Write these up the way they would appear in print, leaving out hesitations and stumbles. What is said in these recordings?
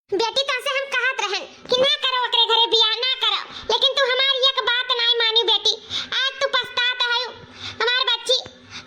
बेटी तसे हम कहत रहन कि ना करो ओकरे घरे बियाह ना करो, लेकिन तू हमारी एक बात नहीं मानी बेटी। आज तू पछतात है हमार बच्ची,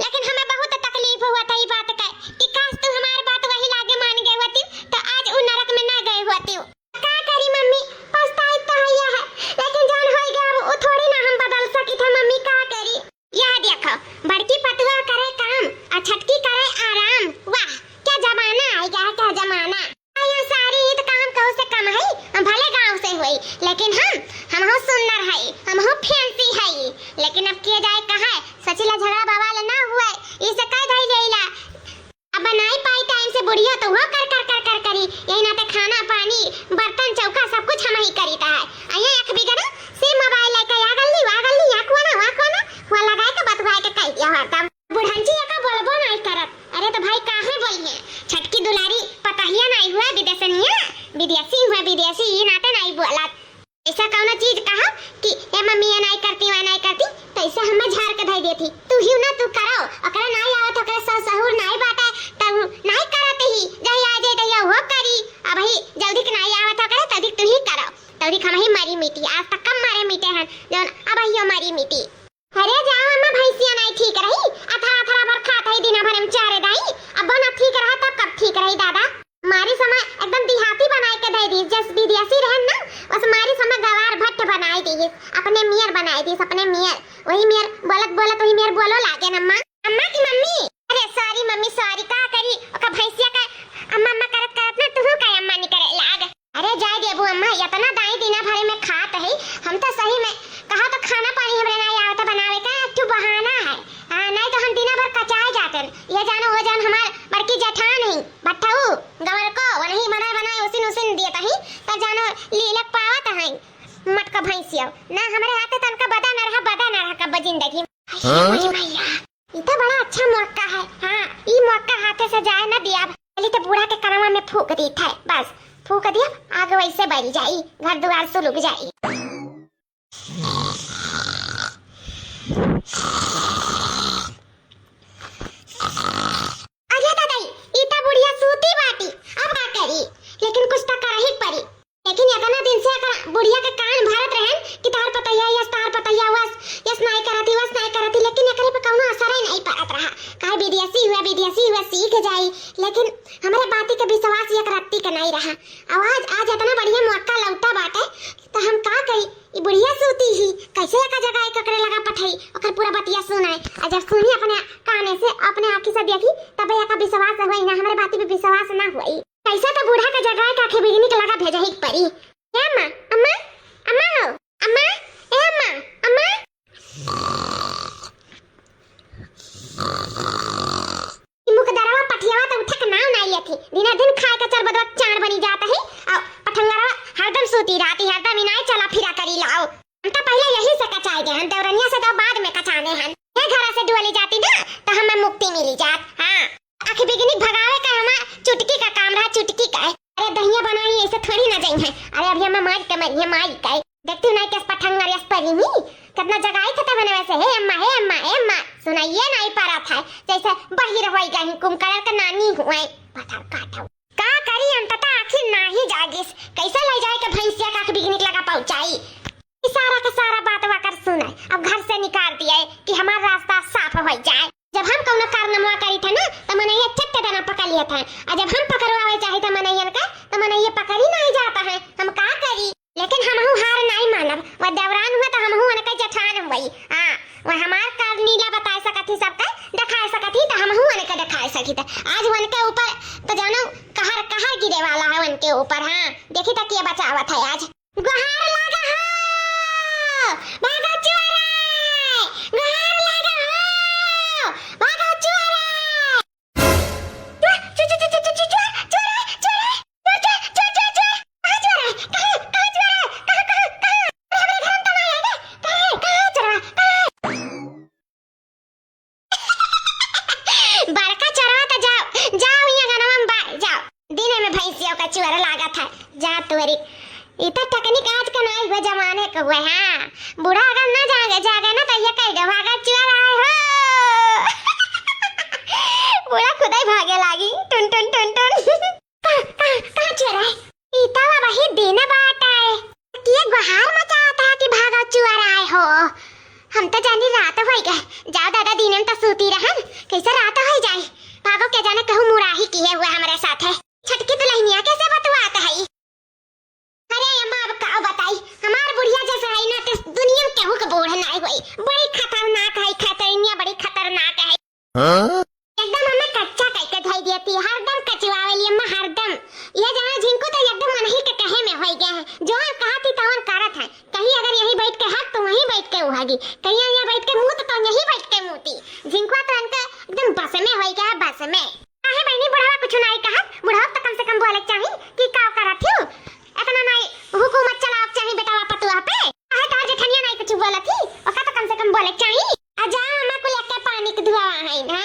लेकिन हमें बहुत तकलीफ हुआ था ये बात का कि काश तू हमारी बात वही लागे मान गई होती तो आज उन नरक में ना गई होती। का करी मम्मी, पछताई तो है, लेकिन जान हो गया अब वो थोड़ी ना हम बदल सकी थे मम्मी, का करी। यह देखो बड़की पतुआ करे काम और छटकी करे आराम। वाह क्या जमाना आ गया, क्या जमाना। सारी ईद काम कहू से कम है, हम भले गांव से हुई लेकिन हम हो सुंदर है, हम हो फैंसी है, लेकिन अब किए जाए कहा सचिला झगड़ा बवाल ना हुआ इसे कह दई लेला। अब बनाई पाई टाइम से बुढ़िया तो वो कर करी, यही ना ते खाना पानी बर्तन चौका सब कुछ हम ही करीता है। आया एक बिगड़ से मोबाइल लेके आ गल्ली वाकोना वो लगाए के बतवाए के कह दिया हरदम बुढ़ंची का बोलबो नहीं करत। अरे तो भाई काहे बोलिए, छटकी दुलारी पतहिया नहीं हुआ विदेशी हुआ विदेशी ये नाते नहीं बोलत। ऐसा कौन चीज कहा कि ए मम्मी ये नहीं करती वो नहीं करती तो ऐसे हम झाड़ के धई देती। तू ही ना तू करो ओकरा नहीं आवत ओकरा ससुर नहीं बाटे तब नहीं करत ही जई आ जाए तो वो करी। अब ही जल्दी के नहीं आवत ओकरा तभी तू ही करो, तभी हम ही मरी मिटी। आज तक कम मारे मिटे हैं जौन अब ही मरी मिटी। अरे जाओ अम्मा भैंसिया नहीं ठीक रही, अथरा भर खात है दिन भर में चारे दाई, अब ना ठीक रहा तब कब ठीक रही दादा। मारी समय एकदम दिहाती बनाए के दे दी, जस विदेशी रहन ना उस मारी समय गवार भट्ट बनाई दी, अपने मियर बनाई दी, अपने मियर वही मियर बोलत वही मियर बोलो लागे न अम्मा अम्मा की मम्मी। अरे सॉरी मम्मी सॉरी, का करी ओका भैंसिया का अम्मा अम्मा करत ना तू का अम्मा नहीं करे लाग। अरे जाय देबू अम्मा इतना दाई दिन भर में खात है, हम तो सही में कहा तो खाना पानी हमरे नहीं आवत बनावे का तू बहाना है। हां नहीं तो हम दिन भर कचाए जाते। ये जानो वो जान हमार बड़की जेठान है बट्टाऊ गवर को वही बनाए उसिन देता है त जानो लीलक पावत है मटका भैंसिया ना हमरे हाथे तनका बदा न रहा कब जिंदगी। हां भैया ये तो बड़ा अच्छा मौका है। हां ई मौका हाथे से जाए ना दिया पहले तो बूढ़ा के करमा में फूक दी था, बस फूक दिया आगे वैसे बढ़ जाई घर द्वार से लुक जाई। अरे दादाई इता बुढ़िया सूती बाटी अब का करी, लेकिन कुछ तो कर ही पड़ी। लेकिन इतना दिन से बुढ़िया के कान भारत रहन कि तार पतैया यस तार पतैया वस नहीं करती लेकिन एकरे पे कोनो असर ही नहीं पड़त रहा। काहे विदेशी हुआ सीख जाई, लेकिन हमरे बाती के विश्वास एक रत्ती के नहीं रहा। आज इतना बढ़िया मौका लौटा बाटे तो हम का करी। ई बुढ़िया सूती ही कैसे एक जगह एकरे लगा पठई ओकर पूरा बतिया सुनाई, आ जब सुनी अपने काने से अपने आंखी से देखी तब एका विश्वास होई ना, हमरे बाती पे विश्वास ना होई। कैसे तो बूढ़ा के जगह के आंखें बिगनी के लगा भेजा ही पड़ी। ए अम्मा हो अम्मा ए अम्मा मुकदरवा पठियावा तो उठक नाव नहीं लेती, दिन खाए का चरबदवा चांद बनी जाता है और पठंगरवा हरदम सूती रहती, हरदम इनाय चला फिरा करी लाओ। हम तो पहले यही से कचाए गए हैं, देवरनिया से तो बाद में कचाने हैं। ये घर से डुअली जाती ना तो हमें मुक्ति मिली जात। हां आंखें बिगनी भगावे का हमारा चुटकी का काम रहा, चुटकी का। अरे दहिया बनाई ऐसे थोड़ी ना जाई है। अरे अभी हम मार के मरिए माई का देखती नहीं किस पठंगर यस परी मी कितना जगह खता बने वैसे। हे अम्मा सुनाइए नहीं पारा था जैसे बहिर होई गई कुमकलर का नानी हुए पत्थर काटा का करी अंततः आखिर नाही जागिस कैसे ले जाए के भैंसिया का बिगनिक लगा पहुंचाई। सारा का सारा बात वाकर सुनाई, अब घर से निकाल दिया कि हमारा रास्ता साफ हो जाए। जब हम कौन कारनामा करी था ना तो मनैया चट्टे दाना पकड़ लिया था, और जब हम पकड़वावे चाहे तो मनैया का तो मनैया पकड़ ही नहीं जाता है। हम का करी, लेकिन हमहु हार नहीं मानब। वो देवरान हुआ तो हमहु उनके जेठान हुई। हां वो हमार नीला बता सकती सबका दिखा सकती तो हमहु उनके दिखा सकी था। आज उनके ऊपर तो जानो कहर गिरे वाला है उनके ऊपर। हां देखी तक ये बचावत है आज गुहार लगा हो भागो चोरा गुहार लगा हो भागो चोरा बड़का चोरा तो जाओ यहाँ गनवा में जाओ दिन में भैंसियों का चोरा लागा था जा तोरी इतना टेक्निक आज का नहीं हुआ जमाने का हुआ। हां बूढ़ा अगर ना जागे ना तो ये कह दो भागा चोरा हो बूढ़ा खुद ही भागे लागी टुन कहां चोरा है। एकदम अम्मा कच्चा कइके धई देती हरदम कचवावेली अम्मा हरदम। ये जाना जिनको तो एकदम मन ही के कहे में होई गया है, जो कहती तवन करत है। कहीं अगर यहीं बैठ के हाथ तो वहीं बैठ के उहागी, कहीं यहाँ बैठ के मुंह तो यहीं बैठ के मुंहती। जिनको तो इनका एकदम बस में होई गया, बस में। काहे बहनी बुढ़ावा कुछ नहीं कहा, बुढ़ावा तो कम से कम बोले चाहिए कि का करत हो, इतना नहीं हुकूमत चलाओ चाहिए बेटा पतुआ पे। काहे तार जेठनिया नहीं कुछ बोलत थी, ओका तो कम से कम बोले चाहिए। आजा अम्मा को लेके पानी के धुआ है ना,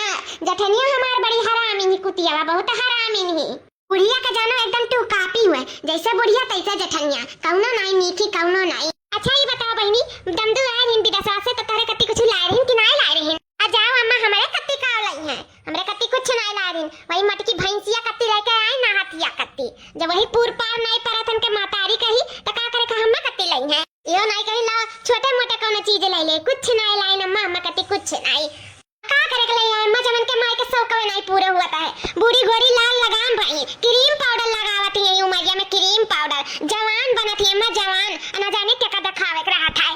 जेठनिया हमार बड़ी हरामी ही कुतिया बहुत हरामी ही। बुढ़िया का जानो एकदम तू कापी हुए, जैसे बुढ़िया तैसे जेठनिया, कौनो नहीं मीठी कौनो नहीं। अच्छा ये बताओ बहनी, दमदू आए रहिन विदेशवा से तो तारे कत्ती कुछ लाए रहिन कि नहीं लाए रहिन? आ जाओ अम्मा हमारे कत्ती का लाई है, हमरे कत्ती कुछ नहीं लाए रहिन। वही मटकी भैंसिया कत्ती लेके आई ना हथिया कत्ती, जब वही पूर पार नहीं परत के मातारी कही तो का करे का हम्मा कत्ती लाई है। यो नहीं कही ला छोटे मोटे कोनो चीज ले ले, कुछ नहीं लाई अम्मा, हम्मा कत्ती कुछ नहीं। का करे के लिए अम्मा जमन के माई के शौकवे नहीं पूरा हुआ है। बूढ़ी गोरी लाल लगाम भाई, क्रीम पाउडर लगावत है उमरिया में, क्रीम पाउडर जवान बनत है अम्मा, जवान ना जाने क्या दिखावे के रहा था।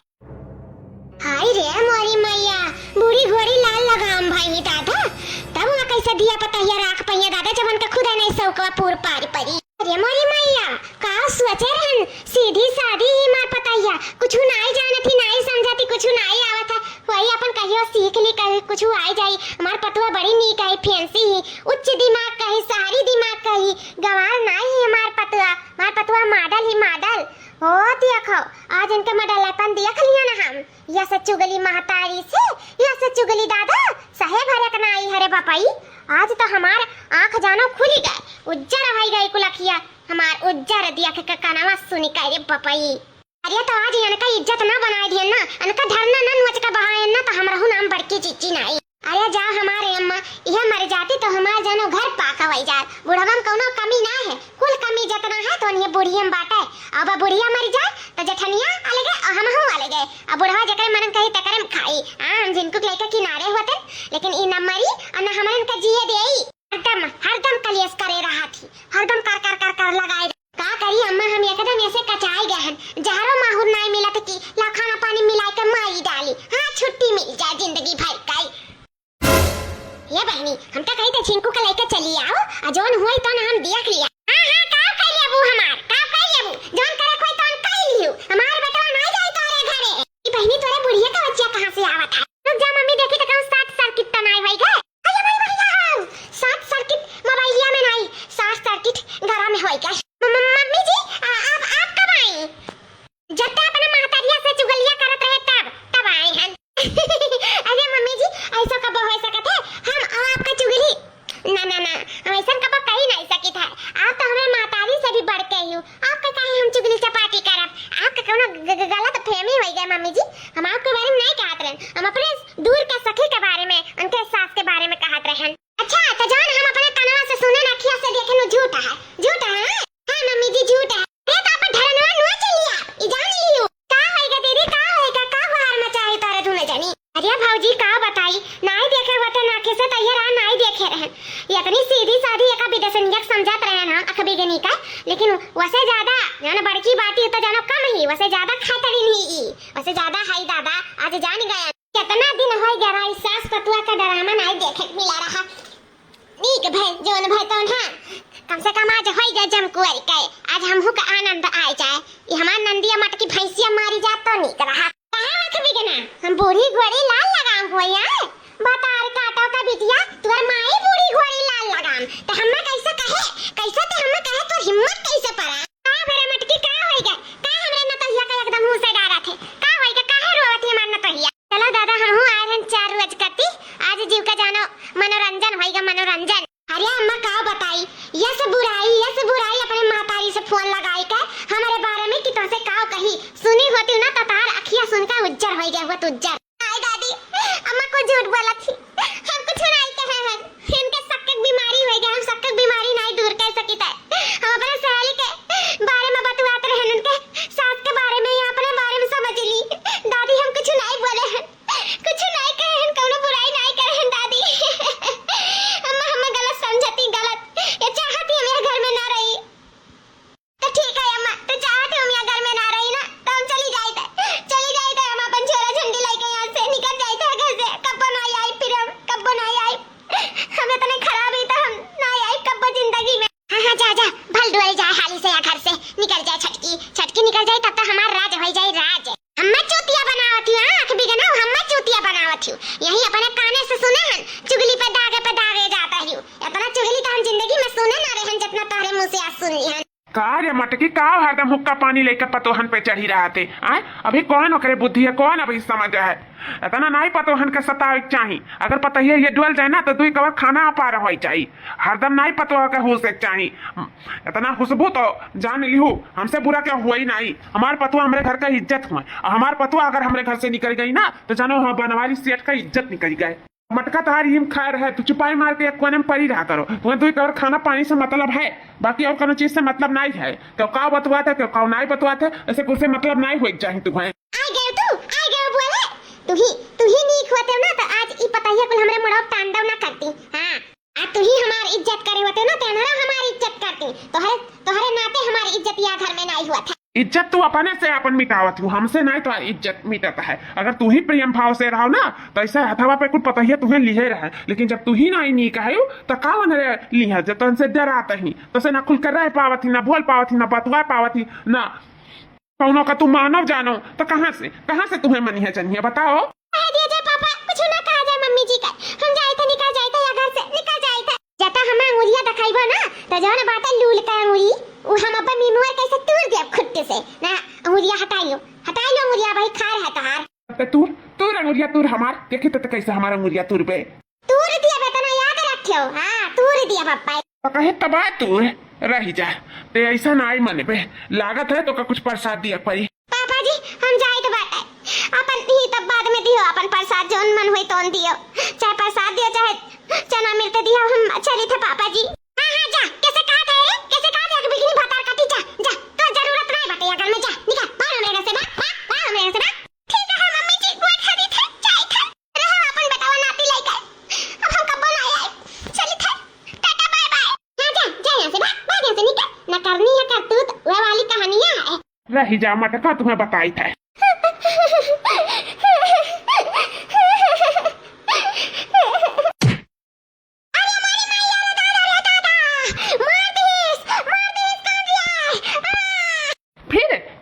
हाय रे मोरी मैया, बूढ़ी गोरी लाल लगाम भाई दादा, तब वहां कैसे दिया पता है राख पहिया दादा जवन का खुदा नहीं शौकवा पूर पारी परी। अरे मोरी मैया का सोचे रहन, सीधी सादी ही मार पताइया, कुछ नहीं जानती नहीं समझती, कुछ नहीं आवत है। वही अपन कहियो सीख ली, कहीं कुछ आई जाई। हमार पतुआ बड़ी नीक है, फैंसी ही, उच्च दिमाग कही, सारी दिमाग कही, गवार नहीं है हमार पतुआ। हमार पतुआ मॉडल ही मॉडल हो। देखो आज इनके मॉडल अपन देख लिया ना हम, या से चुगली महतारी से, या से चुगली दादा सहे भरे का नहीं हरे बापाई। आज तो हमार आंख जानो खुली गए, उज्जर होई गई कुलखिया हमार, उज्जर दिया के कनावा सुनी का रे बापाई। अरे तो आज इनका इज्जत ना बनाए दिए ना, इनका धरना ना नोच का बहाए ना, तो हमरा नाम बड़की चीची नहीं। अरे जा हमारे अम्मा यह मर जाती तो हमार जानो घर पाका वही जा, बुढ़ावा कोनो कमी ना है, कुल कमी जितना है तो ये बुढ़िया में बाटे। अब बुढ़िया मर जाए तो जेठनिया अलग है, हम हूं अलग है। अब बुढ़वा जकरे मन कही तकरे में खाई, हम जिनको लेके किनारे होते, लेकिन इ न मरी और न हमारे इनका जिए देई। हरदम कलेश करे रहा थी, हरदम कर कर कर कर लगाए। का करी अम्मा हम एकदम ऐसे कचाई गए हैं, जहरो माहुर नहीं मिला तो की ला खाना पानी मिला के माई डाली, हां छुट्टी मिल जाए जिंदगी भर का। ये बहनी हम तो कही थे छिंकू के लेके चली आओ, आ जोन हुई तो ना हम देख लिया। हां हां का कर लेबू हमार, का कर लेबू जोन करे कोई तो कर लियो, हमार बेटा नहीं जाई तारे घरे। ई बहनी तोरे बुढ़िया का बच्चा कहां से आवत है? रुक जा मम्मी देखी तो कहूं 7 सर्किट तो नहीं होई गए। अरे भाई भैया 7 सर्किट मोबाइलिया में नहीं, 7 सर्किट घर में होई गए। मम्मी जी आप कब आई? जब तक अपने महतारिया से चुगलिया करत रहे तब आए हैं। अरे मम्मी जी ऐसा कब हो सकत है, हम आपका चुगली ना ना ना हम ऐसा कब कही नहीं सकित है। आप तो हमें महतारी से भी बढ़ के हो, आपका काहे हम चुगली चपाटी करब? आपका कोनो गलत फहमी हो गई मम्मी जी, हम आपके बारे में नहीं कहत रहन, हम अपने दूर के सखी के बारे में, उनके सास के बारे में कहत रहन। अच्छा तो जान हम अपने कनवा से सुने ना, अखियां से देखे नु झूठा है, झूठा है। हां मम्मी जी झूठा है। अरे तो आप ढरनवा नो चलिया ई जान लियो का होएगा दीदी, का होएगा, का बाहर में चाहे तारे तू न जानी। अरे भौजी का बताई नहीं देखे होते ना आंखें से तैयार आ नहीं देखे रहन, ये इतनी सीधी सादी एक विदेशनिया समझत रहन हम अखबीगनी का, लेकिन वसे ज्यादा जान बड़की बाटी तो जानो कम ही, वसे ज्यादा खतरी नहीं, वसे ज्यादा हाई दादा आज जान गया। कितना दिन हो गया रहा सास पतुआ का ड्रामा नहीं देखे मिला रहा। नीक भाई जोन भाई तो हां कम से कम आज होई गए जमकुआरी के, आज हमहु का आनंद आ जाए। ये हमार नंदिया मटकी भैंसिया मारी जा तो नीक रहा। कहां अखबीगना हम बूढ़ी घोड़ी लाल लगाम हो यार, बतार काटो का बिटिया तुर माई बूढ़ी घोड़ी लाल लगाम तो हम्मा कैसे कहे, कैसे तो हम्मा कहे तो हिम्मत कैसे पड़ा? का भरे मटकी का होई गए, का हमरे न तो हिया का एकदम मुंह से डारा थे, का होई गए काहे रोवत है मन तो हिया? चलो दादा हम आए हैं 4 रोज करती, आज जीव का जानो मनोरंजन होएगा मनोरंजन। अरे अम्मा का बताई ये सब बुराई अपने मातारी से फोन लगाई के हमारे बारे में कि तुमसे का कही सुनी होती ना तो तार अखियां सुनकर उज्जर हो गया हुआ, उज्जर। हाय दादी अम्मा को झूठ बोला थी, हम कुछ नहीं कहे हैं, इनके सक्के बीमारी हो गया, हम सक्के बीमारी नहीं दूर कर सकी थे। हम अपने सहेली के बारे में बतवाते रहे, उनके सास के बारे में या अपने बारे में समझ ली। दादी हम कुछ नहीं बोले हैं, कुछ नहीं कहे हैं, कोनो बुराई नहीं करे हैं दादी। अम्मा हमें गलत समझती, गलत ये चाहती है मेरे घर में ना रही तो ठीक है अम्मा, तो चाहती हूँ मेरे घर में ना रही ना तो हम चली जाए थे हम अपन छोरा झंडी लेके यहाँ से निकल जाए थे घर से, कब ना आई फिर हम मुंह से आज सुन लिहन। का रे मटकी का हरदम हुक्का पानी लेकर पतोहन पे चढ़ी रहा थे आए अभी कौन ओकरे बुद्धि है कौन अभी समझ है इतना नहीं पतोहन के सतावे चाहिए अगर पतहिए ये डुअल जाए ना तो दुई कवर खाना पा रहा चाहिए हरदम नहीं पतोह के हुस चाहिए इतना खुशबू तो जान लिहू हमसे बुरा क्या हुआ ही नहीं हमारे पतुआ हमारे घर का इज्जत हुआ हमारे पतुआ अगर हमारे घर से निकल गई ना तो जानो हाँ बनवारी सेठ का इज्जत निकल गए मटका तुम्हारी हिम खा रहा है तू चुपाई मार के एक कोने में पड़ी रहा करो तुम्हें दुई कवर खाना पानी से मतलब है बाकी और कोनो चीज से मतलब नहीं है क्यों का बतवा था क्यों का नहीं बतवा था ऐसे कुछ से मतलब नहीं हो चाहिए तुम्हें आ गए बोले तू ही नीक होते ना तो आज ई पता ही कुल हमरे मुड़ो तांडव ना करती हां आज तू ही हमारी इज्जत करे होते ना तेरा हमारी इज्जत करती तोहरे नाते हमारी इज्जत या घर में नहीं हुआ था इज्जत तू अपने से अपन मिटावत हूँ हमसे नहीं तो इज्जत मिटता है अगर तू ही प्रेम भाव से रहो ना तो ऐसा हथवा पे कुछ पता ही तुम्हें लिए रहे लेकिन जब तू ही ना नहीं कहे तो कावन लिया जब तुमसे डराते ही तो से ना खुल कर रह पावत ही ना बोल पावत ही ना बतवा पावत ही ना कौनों का तू मानव जानो तो कहाँ से तुम्हें मनी है चनिए बताओ पापा कुछ ना कहा जाए मम्मी जी का हम जाए थे निकल जाए थे या घर से निकल जाए थे जता हम अंगुरिया दिखाइबो ना तो जौन बात लूल का अंगुरी वो हम अपन मीनुआ कैसे तोड़ दे खुट्टे से ना अंगुरिया हटाई लो अंगुरिया भाई खा रहा तहार तू अंगुरिया तूर हमार देखे तो कैसे हमारा अंगुरिया तूर पे तूर दिया बेटा याद रखियो हां तूर दिया पापा तो कहे तबा तूर रही जा ते ऐसा ना आई मने पे लागत है तो का कुछ प्रसाद दिया पड़ी पापा जी हम जाए तो बात अपन ही तब बाद में दियो अपन प्रसाद जोन मन होई तोन दियो चाहे प्रसाद दियो चाहे चना मिलते दियो हम चले थे पापा जी हां जा कैसे कहा थे बिगनी भातार काटी जा तो जरूरत नहीं बटे अगर में जा निकल बाहर मेरे से बाहर मेरे से ठीक है मम्मी जी कोई खड़ी थे जाए थे रहो अपन बतावा नाती लेकर अब हम कब ना आए चली थे टाटा बाय बाय हां जा यहां से भाग यहां से निकल न करनी है करतूत वो वाली कहानियां है रही जा मटका तुम्हें बताई था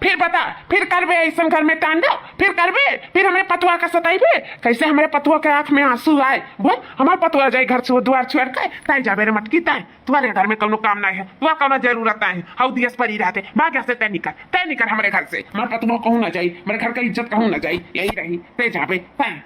फिर बता फिर करबे ऐसा घर में तांडव फिर करबे फिर हमारे पतुआ का सताइबे कैसे हमारे पतुआ के आंख में आंसू आए बोल हमारे पतुआ जाए घर से द्वार छोड़ के ताई जाबे रे मटकी ताई तुम्हारे घर में कोनो काम नहीं है तुआ कोनो जरूरत नहीं है हाउ दियस परी रहते भाग से तय निकल हमारे घर से हमारे पतुआ कहूं ना जाई हमारे घर का इज्जत कहूं ना जाई यही रही तय जाबे ताई